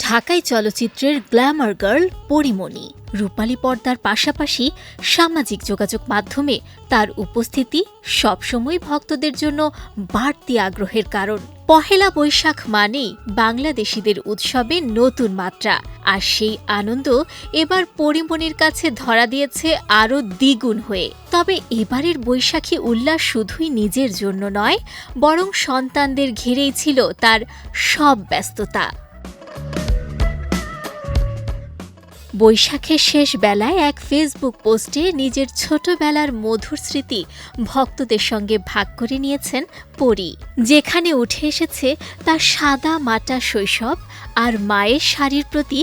ঢাকাই চলচ্চিত্রের Glamour girl Pori Moni রূপালী পর্দার পাশাপাশি সামাজিক যোগাযোগ মাধ্যমে তার উপস্থিতি সবসময় ভক্তদের জন্য বাড়তি আগ্রহের কারণ। পহেলা বৈশাখ মানেই বাংলাদেশিদের উৎসবে নতুন মাত্রা, আর সেই আনন্দ এবার পরীমণির কাছে ধরা দিয়েছে আরও দ্বিগুণ হয়ে। তবে এবারের বৈশাখী উল্লাস শুধুই নিজের জন্য নয়, বরং সন্তানদের ঘিরেই ছিল তার সব ব্যস্ততা। বৈশাখের শেষ বেলায় এক ফেসবুক পোস্টে নিজের ছোটবেলার মধুর স্মৃতি ভক্তদের সঙ্গে ভাগ করে নিয়েছেন পরী, যেখানে উঠে এসেছে তার সাদা মাটা শৈশব আর মায়ের শাড়ির প্রতি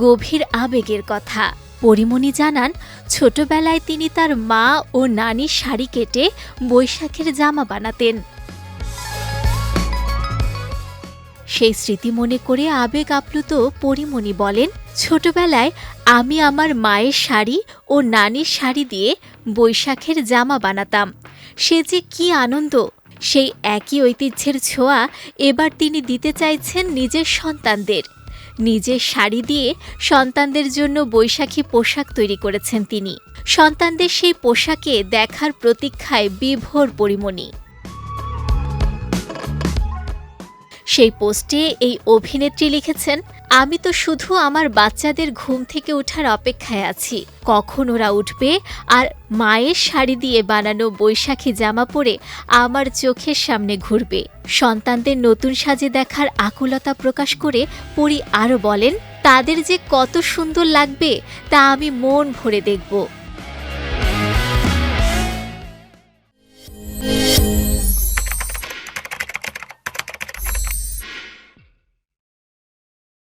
গভীর আবেগের কথা। পরীমণি জানান, ছোটবেলায় তিনি তার মা ও নানির শাড়ি কেটে বৈশাখের জামা বানাতেন। সেই স্মৃতি মনে করে আবেগ আপ্লুত পরীমণি বলেন, ছোটবেলায় আমি আমার মায়ের শাড়ি ও নানির শাড়ি দিয়ে বৈশাখের জামা বানাতাম। সে যে কি আনন্দ! সেই একই ঐতিহ্যের ছোঁয়া এবার তিনি দিতে চাইছেন নিজের সন্তানদের। নিজের শাড়ি দিয়ে সন্তানদের জন্য বৈশাখী পোশাক তৈরি করেছেন তিনি। সন্তানদের সেই পোশাকে দেখার প্রতীক্ষায় বিভোর পরীমণি। সেই পোস্টে এই অভিনেত্রী লিখেছেন, আমি তো শুধু আমার বাচ্চাদের ঘুম থেকে ওঠার অপেক্ষায় আছি, কখন ওরা উঠবে আর মায়ের শাড়ি দিয়ে বানানো বৈশাখী জামা পরে আমার চোখের সামনে ঘুরবে। সন্তানদের নতুন সাজে দেখার আকুলতা প্রকাশ করে পরী আরও বলেন, তাদের যে কত সুন্দর লাগবে তা আমি মন ভরে দেখব।